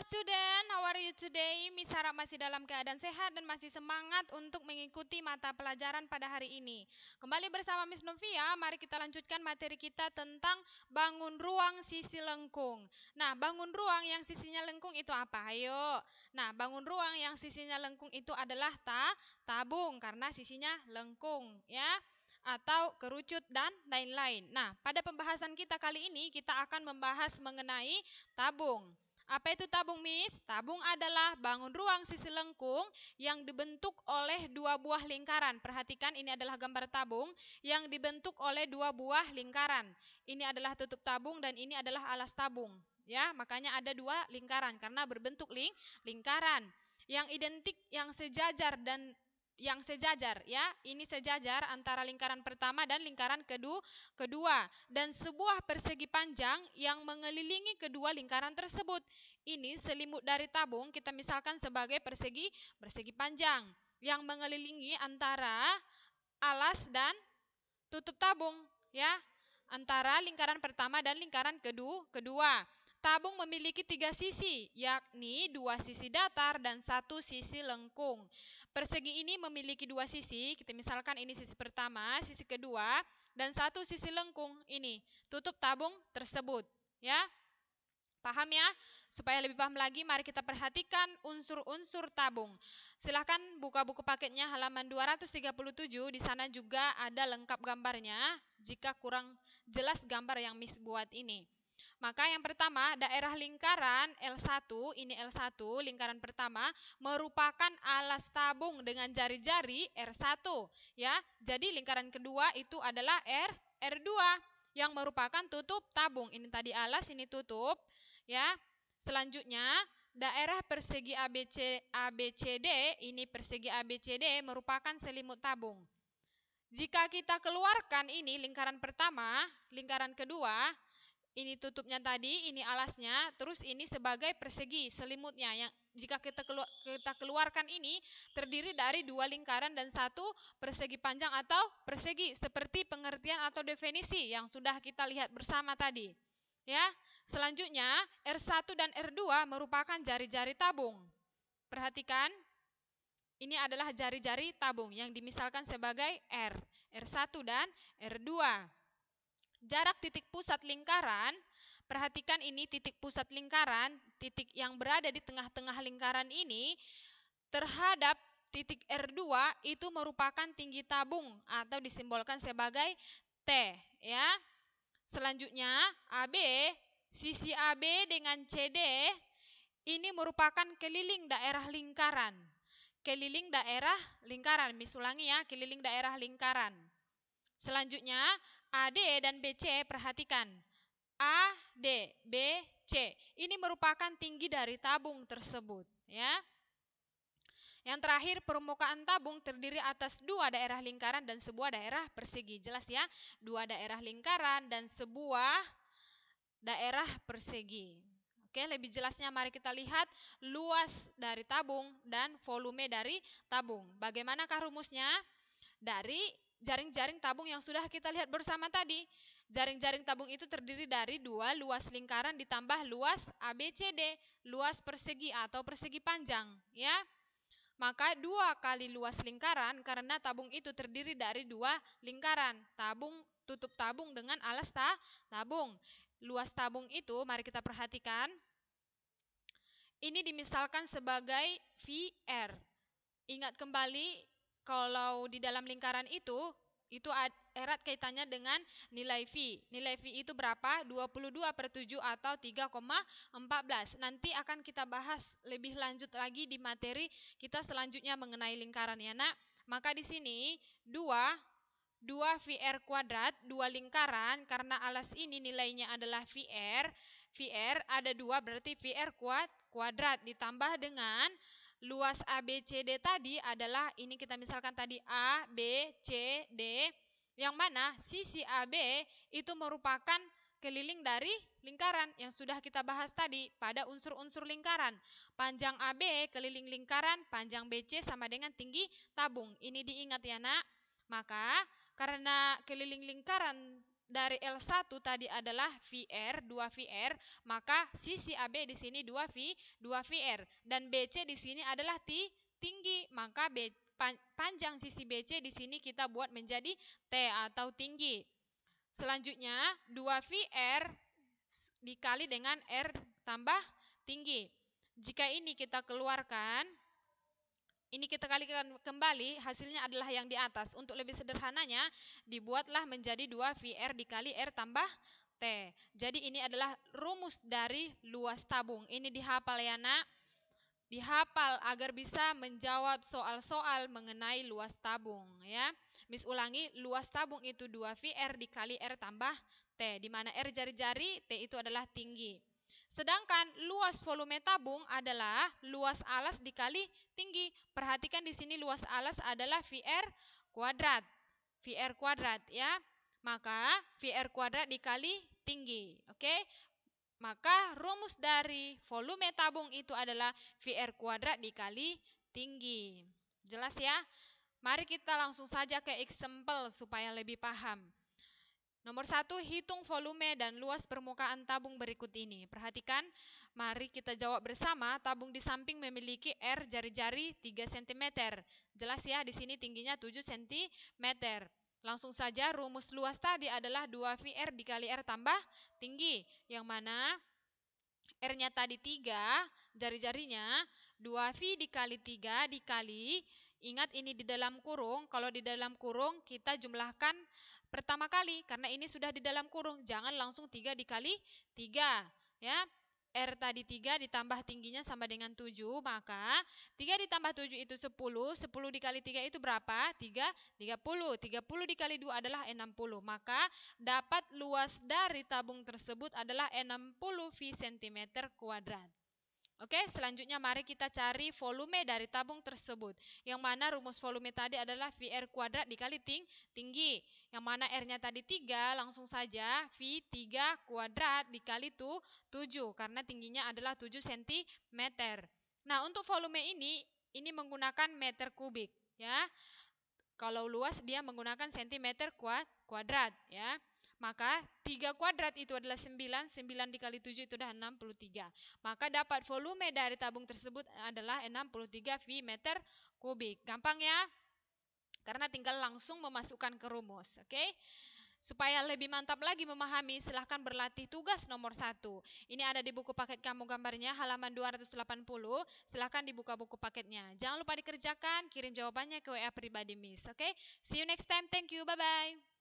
student, how are you today? Miss harap masih dalam keadaan sehat dan masih semangat untuk mengikuti mata pelajaran pada hari ini. Kembali bersama Miss Novia, mari kita lanjutkan materi kita tentang bangun ruang sisi lengkung. Nah, bangun ruang yang sisinya lengkung itu apa? Ayo. Nah, bangun ruang yang sisinya lengkung itu adalah tabung karena sisinya lengkung, ya, atau kerucut dan lain-lain. Nah, pada pembahasan kita kali ini kita akan membahas mengenai tabung. Apa itu tabung, Miss? Tabung adalah bangun ruang sisi lengkung yang dibentuk oleh dua buah lingkaran. Perhatikan, ini adalah gambar tabung yang dibentuk oleh dua buah lingkaran. Ini adalah tutup tabung dan ini adalah alas tabung. Ya, makanya ada dua lingkaran karena berbentuk lingkaran yang identik, yang sejajar dan yang sejajar, ya, ini sejajar antara lingkaran pertama dan lingkaran kedua, dan sebuah persegi panjang yang mengelilingi kedua lingkaran tersebut. Ini selimut dari tabung kita misalkan sebagai persegi panjang yang mengelilingi antara alas dan tutup tabung, ya, antara lingkaran pertama dan lingkaran kedua. Tabung memiliki 3 sisi, yakni 2 sisi datar dan 1 sisi lengkung. Persegi ini memiliki 2 sisi, kita misalkan ini sisi pertama, sisi kedua, dan 1 sisi lengkung, ini tutup tabung tersebut, ya. Paham ya? Supaya lebih paham lagi, mari kita perhatikan unsur-unsur tabung. Silahkan buka buku paketnya halaman 237, di sana juga ada lengkap gambarnya, jika kurang jelas gambar yang Miss buat ini. Maka yang pertama, daerah lingkaran L1, ini L1, lingkaran pertama, merupakan alas tabung dengan jari-jari R1. Ya, jadi lingkaran kedua itu adalah R2, yang merupakan tutup tabung. Ini tadi alas, ini tutup. Ya, selanjutnya, daerah persegi ABCD, ini persegi ABCD merupakan selimut tabung. Jika kita keluarkan ini lingkaran pertama, lingkaran kedua, ini tutupnya tadi, ini alasnya, terus ini sebagai persegi selimutnya. Yang jika kita keluarkan ini terdiri dari 2 lingkaran dan 1 persegi panjang atau persegi, seperti pengertian atau definisi yang sudah kita lihat bersama tadi. Ya, selanjutnya R1 dan R2 merupakan jari-jari tabung. Perhatikan, ini adalah jari-jari tabung yang dimisalkan sebagai R1 dan R2. Jarak titik pusat lingkaran, perhatikan ini titik pusat lingkaran, titik yang berada di tengah-tengah lingkaran ini terhadap titik R2 itu merupakan tinggi tabung atau disimbolkan sebagai T, ya. Selanjutnya AB, sisi AB dengan CD ini merupakan keliling daerah lingkaran. Keliling daerah lingkaran, Miss ulangi ya, keliling daerah lingkaran. Selanjutnya AD dan BC, perhatikan. AD, BC. Ini merupakan tinggi dari tabung tersebut, ya. Yang terakhir, permukaan tabung terdiri atas 2 daerah lingkaran dan sebuah daerah persegi. Jelas ya? 2 daerah lingkaran dan sebuah daerah persegi. Oke, lebih jelasnya mari kita lihat luas dari tabung dan volume dari tabung. Bagaimanakah rumusnya? Dari jaring-jaring tabung yang sudah kita lihat bersama tadi. Jaring-jaring tabung itu terdiri dari 2 luas lingkaran ditambah luas ABCD, luas persegi atau persegi panjang, ya. Maka 2 kali luas lingkaran karena tabung itu terdiri dari 2 lingkaran. Tabung, tutup tabung dengan alas tabung. Luas tabung itu mari kita perhatikan. Ini dimisalkan sebagai VR. Ingat kembali, kalau di dalam lingkaran itu erat kaitannya dengan nilai V. Nilai V itu berapa? 22/7 atau 3,14. Nanti akan kita bahas lebih lanjut lagi di materi kita selanjutnya mengenai lingkaran, ya nak. Maka di sini 2 VR kuadrat, 2 lingkaran, karena alas ini nilainya adalah VR. VR ada 2 berarti VR kuadrat ditambah dengan luas ABCD tadi adalah, ini kita misalkan tadi A, B, C, D, yang mana sisi AB itu merupakan keliling dari lingkaran yang sudah kita bahas tadi pada unsur-unsur lingkaran. Panjang AB keliling lingkaran, panjang BC sama dengan tinggi tabung. Ini diingat ya nak. Maka karena keliling lingkaran dari L1 tadi adalah VR, 2 VR, maka sisi AB di sini 2 VR dan BC di sini adalah tinggi, maka panjang sisi BC di sini kita buat menjadi T atau tinggi. Selanjutnya 2 VR dikali dengan R tambah tinggi. Jika ini kita keluarkan, ini kita kalikan kembali, hasilnya adalah yang di atas. Untuk lebih sederhananya, dibuatlah menjadi 2 VR dikali R tambah T. Jadi ini adalah rumus dari luas tabung. Ini dihafal ya nak. Dihafal agar bisa menjawab soal-soal mengenai luas tabung ya. Miss ulangi, luas tabung itu 2 VR dikali R tambah T, di mana R jari-jari, T itu adalah tinggi. Sedangkan luas volume tabung adalah luas alas dikali tinggi. Perhatikan di sini luas alas adalah VR kuadrat. VR kuadrat ya. Maka VR kuadrat dikali tinggi. Oke? Maka rumus dari volume tabung itu adalah VR kuadrat dikali tinggi. Jelas ya? Mari kita langsung saja ke example supaya lebih paham. Nomor 1, hitung volume dan luas permukaan tabung berikut ini. Perhatikan, mari kita jawab bersama. Tabung di samping memiliki R jari-jari 3 cm. Jelas ya, di sini tingginya 7 cm. Langsung saja, rumus luas tadi adalah 2 VR dikali R tambah tinggi. Yang mana R-nya tadi 3, jari-jarinya 2V dikali 3 dikali, ingat ini di dalam kurung. Kalau di dalam kurung kita jumlahkan pertama kali, karena ini sudah di dalam kurung, jangan langsung 3 dikali 3 ya. R tadi 3 ditambah tingginya sama dengan 7, maka 3 ditambah 7 itu 10, 10 dikali 3 itu berapa? 30 dikali 2 adalah 60, maka dapat luas dari tabung tersebut adalah 60 V cm kuadrat. Oke, selanjutnya mari kita cari volume dari tabung tersebut. Yang mana rumus volume tadi adalah VR kuadrat dikali tinggi. Yang mana R-nya tadi 3, langsung saja V3 kuadrat dikali 7, karena tingginya adalah 7 cm. Nah, untuk volume ini menggunakan meter kubik ya. Kalau luas dia menggunakan cm kuadrat ya. Maka 3 kuadrat itu adalah 9, 9 dikali 7 itu adalah 63. Maka dapat volume dari tabung tersebut adalah 63 V meter kubik. Gampang ya? Karena tinggal langsung memasukkan ke rumus. Oke? Supaya lebih mantap lagi memahami, silahkan berlatih tugas nomor 1. Ini ada di buku paket kamu gambarnya, halaman 280. Silahkan dibuka buku paketnya. Jangan lupa dikerjakan, kirim jawabannya ke WA pribadi Miss. Oke? See you next time. Thank you. Bye-bye.